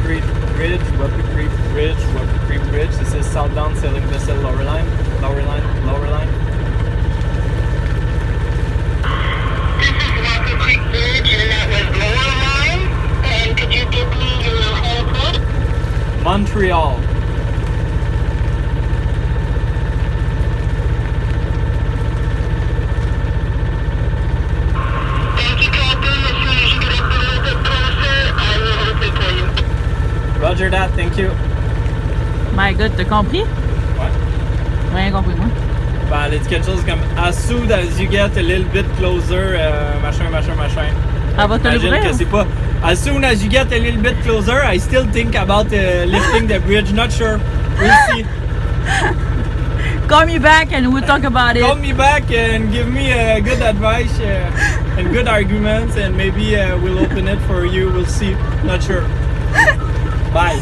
Creek Bridge, Weber Creek Bridge, Weber Creek Bridge. This is southbound sailing vessel lower line. This is Weber Creek Bridge, and that was lower line. And could you give me your home port? Montreal. Thank you, Captain. As soon as you get up a little bit closer, I will open for you. Roger that, thank you. My God, t'as compris? Ouais. Rien compris, moi. Ben, elle a dit quelque chose comme as soon as you get a little bit closer, machin. Elle va te J'imagine l'ouvrir? que c'est pas as soon as you get a little bit closer, I still think about lifting the bridge. Not sure. We'll see. Call me back and we'll talk about it. Call me back and give me good advice and good arguments, and maybe we'll open it for you. We'll see. Not sure. Bye.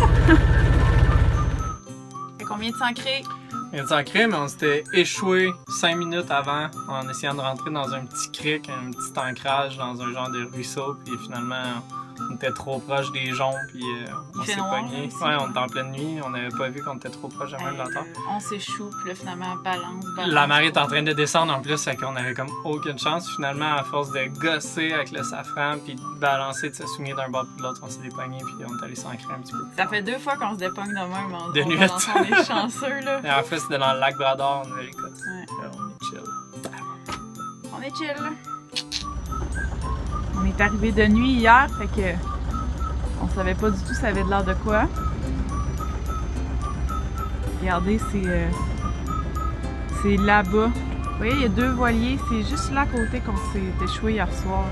Fait qu'on vient de s'ancrer. On vient de s'ancrer, mais on s'était échoué 5 minutes avant en essayant de rentrer dans un petit cric, un petit ancrage dans un genre de ruisseau, puis finalement on était trop proche des joncs, puis on s'est pogné. Ouais, on était en pleine nuit, on n'avait pas vu qu'on était trop proche même de la terre. On s'échoue, puis là finalement balance. La marée est en train de descendre en plus, fait qu'on avait comme aucune chance. Finalement, à force de gosser avec le safran, puis de balancer, de se swinguer d'un bord puis de l'autre, on s'est dépogné, puis on est allé s'ancrer un petit peu. Ça fait 2 fois qu'on se dépogne de même. On De nuit. on est chanceux, là. Et en fait, c'était dans le lac Brador, on avait les côtes. Ouais. On est chill. On est chill. On est arrivé de nuit hier, fait que on savait pas du tout ça avait de l'air de quoi. Regardez, c'est là-bas. Vous voyez, il y a 2 voiliers, c'est juste là à côté qu'on s'est échoué hier soir.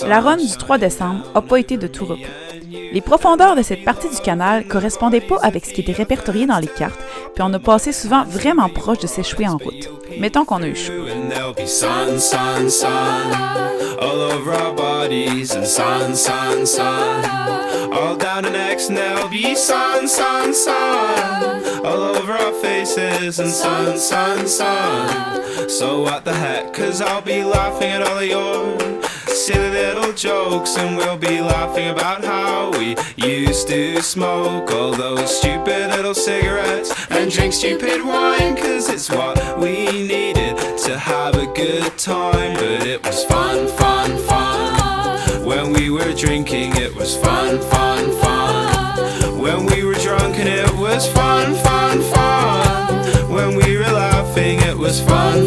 La run du 3 décembre n'a pas été de tout repos. Les profondeurs de cette partie du canal correspondaient pas avec ce qui était répertorié dans les cartes, puis on a passé souvent vraiment proche de s'échouer en route. Mettons qu'on a eu chaud. All over our bodies and sun. All down the necks and there'll be sun. All over our faces and sun. So what the heck, 'cause I'll be laughing at all of your silly little jokes, and we'll be laughing about how we used to smoke all those stupid little cigarettes and drink stupid wine, 'cause it's what we needed to have a good time. But it was fun. When we were drinking, it was fun. When we were drunk and it was fun. When we were laughing, it was fun.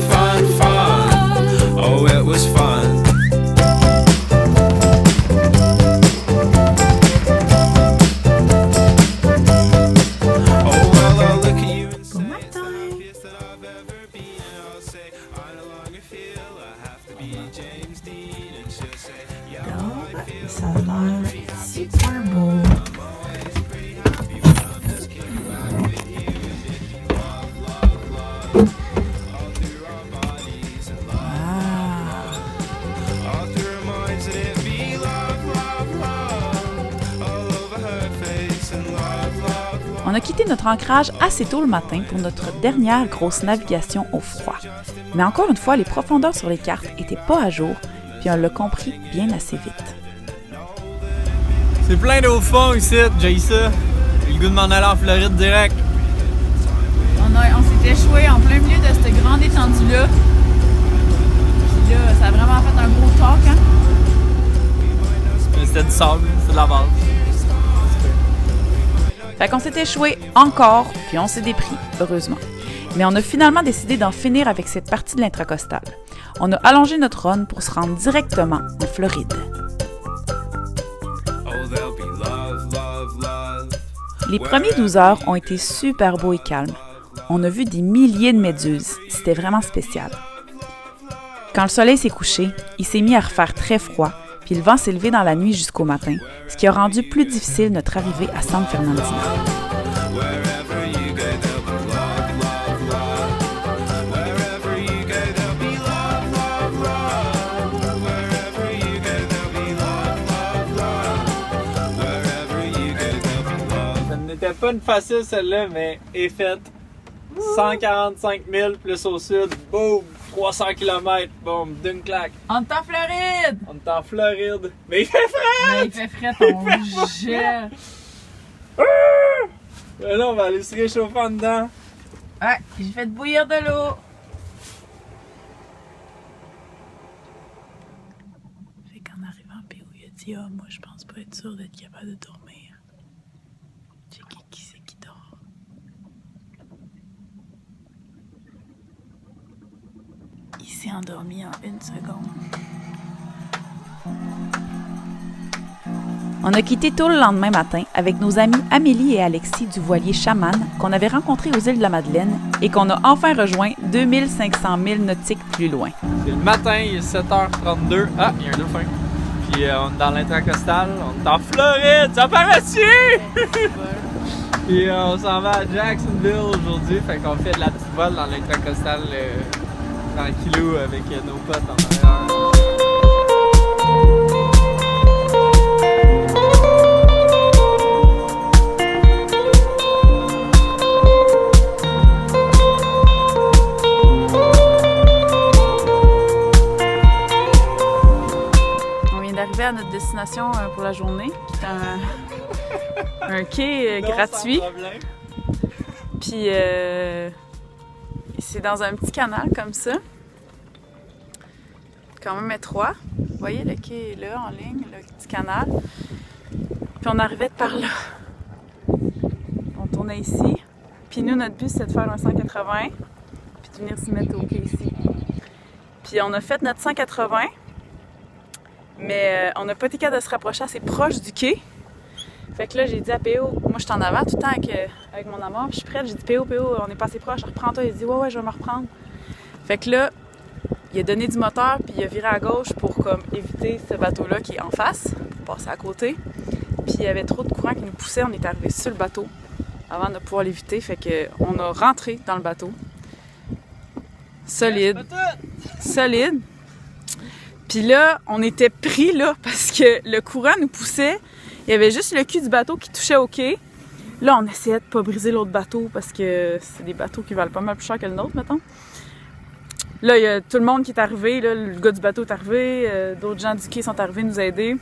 Oh, it was fun. Ça a l'air super beau. On a quitté notre ancrage assez tôt le matin pour notre dernière grosse navigation au froid. Mais encore une fois, les profondeurs sur les cartes n'étaient pas à jour, puis on l'a compris bien assez vite. C'est plein d'eau fond ici, j'ai ça. J'ai le goût de m'en aller en Floride direct. On s'est échoué en plein milieu de cette grande étendue-là. Puis là, ça a vraiment fait un gros talk, hein? Mais c'était du sable, c'est de la base. Fait qu'on s'est échoué encore, puis on s'est dépris, heureusement. Mais on a finalement décidé d'en finir avec cette partie de l'intracostale. On a allongé notre run pour se rendre directement en Floride. Les premiers 12 heures ont été super beaux et calmes. On a vu des milliers de méduses. C'était vraiment spécial. Quand le soleil s'est couché, il s'est mis à refaire très froid, puis le vent s'est levé dans la nuit jusqu'au matin, ce qui a rendu plus difficile notre arrivée à San Fernandino. pas une facile celle-là, mais est faite. 145 000 plus au sud, boum, 300 km, boum, d'une claque. On est en Floride! On est en Floride. Mais il fait frais! Mais il fait frais ton gel. Mais là, on va aller se réchauffer en dedans. Ouais, j'ai fait bouillir de l'eau. Fait qu'en arrivant, P.O. il a dit « Ah, moi, je pense pas être sûr d'être capable de dormir. » Checker qui c'est qui dort. Il s'est endormi en 1 seconde. On a quitté tôt le lendemain matin avec nos amis Amélie et Alexis du voilier Chaman qu'on avait rencontrés aux îles de la Madeleine et qu'on a enfin rejoint 2500 milles nautiques plus loin. C'est le matin, il est 7h32. Ah, il y a un dauphin. Puis on est dans l'intracostal, on est en Floride, ça paraît-tu? Puis on s'en va à Jacksonville aujourd'hui, fait qu'on fait de la petite voile dans l'intracostal tranquillou avec nos potes en arrière. À notre destination pour la journée, qui est un quai gratuit. Puis c'est dans un petit canal comme ça, quand même étroit. Vous voyez, le quai est là en ligne, le petit canal. Puis on arrivait de par là. On tournait ici. Puis nous, notre but, c'était de faire un 180, puis de venir se mettre au quai ici. Puis on a fait notre 180. Mais on n'a pas été capable de se rapprocher assez proche du quai. Fait que là, j'ai dit à P.O., moi je suis en avant tout le temps avec mon amour, puis je suis prête. J'ai dit P.O., on est pas assez proche, reprends-toi. Il a dit ouais, je vais me reprendre. Fait que là, il a donné du moteur, puis il a viré à gauche pour comme éviter ce bateau-là qui est en face, pour passer à côté. Puis il y avait trop de courant qui nous poussait, on est arrivé sur le bateau avant de pouvoir l'éviter. Fait qu'on a rentré dans le bateau. Solide. Puis là, on était pris là parce que le courant nous poussait. Il y avait juste le cul du bateau qui touchait au quai. Là, on essayait de pas briser l'autre bateau parce que c'est des bateaux qui valent pas mal plus cher que le nôtre, mettons. Là, il y a tout le monde qui est arrivé. Là, le gars du bateau est arrivé. D'autres gens du quai sont arrivés nous aider.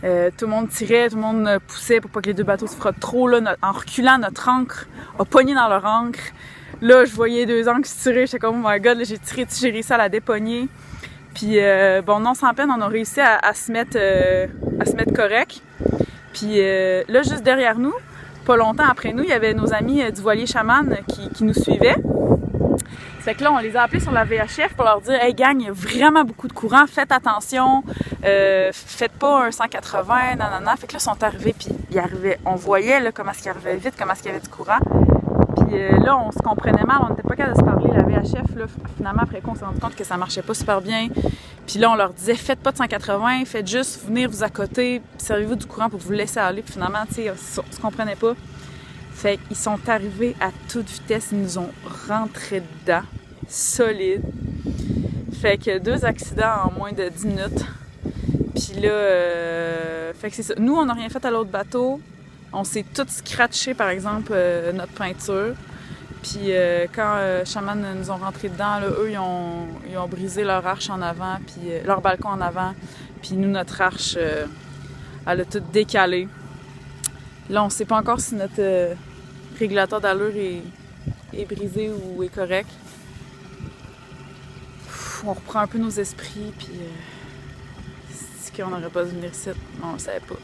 Tout le monde tirait, tout le monde poussait pour pas que les deux bateaux se frottent trop. Là, en reculant, notre ancre a pogné dans leur ancre. Là, je voyais 2 ancres se tirer. J'étais comme, oh my god, là, j'ai tiré dessus, j'ai réussi à la dépogner. Puis, bon, non, sans peine, on a réussi à se mettre correct. Puis là, juste derrière nous, pas longtemps après nous, il y avait nos amis du voilier Chaman qui nous suivaient. Fait que là, on les a appelés sur la VHF pour leur dire « Hey gang, il y a vraiment beaucoup de courant, faites attention, faites pas un 180, nanana. » Fait que là, ils sont arrivés, puis ils arrivaient, on voyait là, comment est-ce qu'ils arrivaient vite, comment est-ce qu'il y avait du courant. Puis là, on se comprenait mal, on n'était pas capable de se parler. La VHF, là, finalement, après coup, on s'est rendu compte que ça marchait pas super bien. Puis là, on leur disait, faites pas de 180, faites juste venir vous accoter, servez-vous du courant pour vous laisser aller. Puis finalement, tu sais, on se comprenait pas. Fait qu'ils sont arrivés à toute vitesse, ils nous ont rentré dedans, solide. Fait que 2 accidents en moins de 10 minutes. Puis là, fait que c'est ça. Nous, on n'a rien fait à l'autre bateau. On s'est tous scratché, par exemple, notre peinture. Puis quand Chaman nous ont rentré dedans, là, eux, ils ont brisé leur arche en avant, puis leur balcon en avant. Puis nous, notre arche, elle a tout décalé. Là, on ne sait pas encore si notre régulateur d'allure est brisé ou est correct. On reprend un peu nos esprits, puis c'est qu'on n'aurait pas dû venir ici. Non, on ne le savait pas.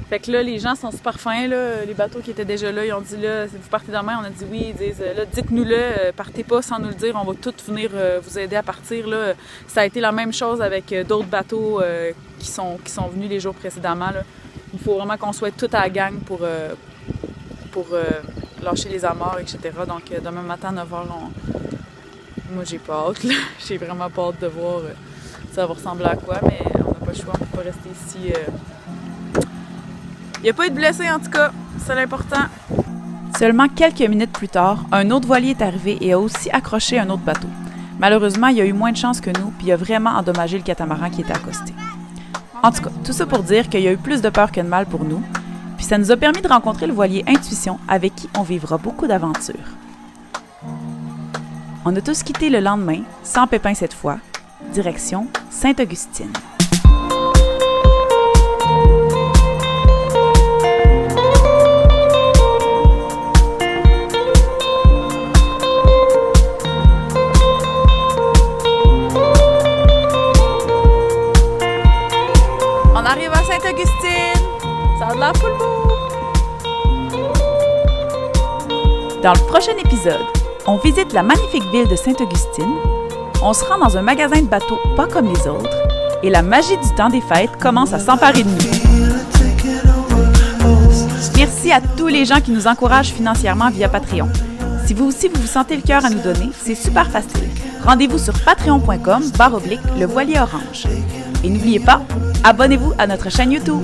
Fait que là, les gens sont super fins, là. Les bateaux qui étaient déjà là, ils ont dit là, vous partez demain, on a dit oui, ils disent là, dites-nous-le, partez pas sans nous le dire, on va tous venir vous aider à partir, là. Ça a été la même chose avec d'autres bateaux qui sont venus les jours précédemment, là. Il faut vraiment qu'on soit tous à la gang pour lâcher les amarres, etc. Donc demain matin à 9h, moi j'ai pas hâte, là. J'ai vraiment pas hâte de voir ça va ressembler à quoi, mais on n'a pas le choix, on peut pas rester ici. Il n'y a pas eu de blessés en tout cas, c'est l'important. Seulement quelques minutes plus tard, un autre voilier est arrivé et a aussi accroché un autre bateau. Malheureusement, il y a eu moins de chance que nous, puis il a vraiment endommagé le catamaran qui était accosté. En tout cas, tout ça pour dire qu'il y a eu plus de peur que de mal pour nous. Puis ça nous a permis de rencontrer le voilier Intuition avec qui on vivra beaucoup d'aventures. On a tous quitté le lendemain, sans pépin cette fois, direction Sainte-Augustine. On arrive à Sainte-Augustine! Ça a de l'air full beau! Dans le prochain épisode, on visite la magnifique ville de Sainte-Augustine, on se rend dans un magasin de bateaux pas comme les autres, et la magie du temps des fêtes commence à s'emparer de nous. Merci à tous les gens qui nous encouragent financièrement via Patreon. Si vous aussi vous sentez le cœur à nous donner, c'est super facile. Rendez-vous sur patreon.com/le voilier orange. Et n'oubliez pas, abonnez-vous à notre chaîne YouTube.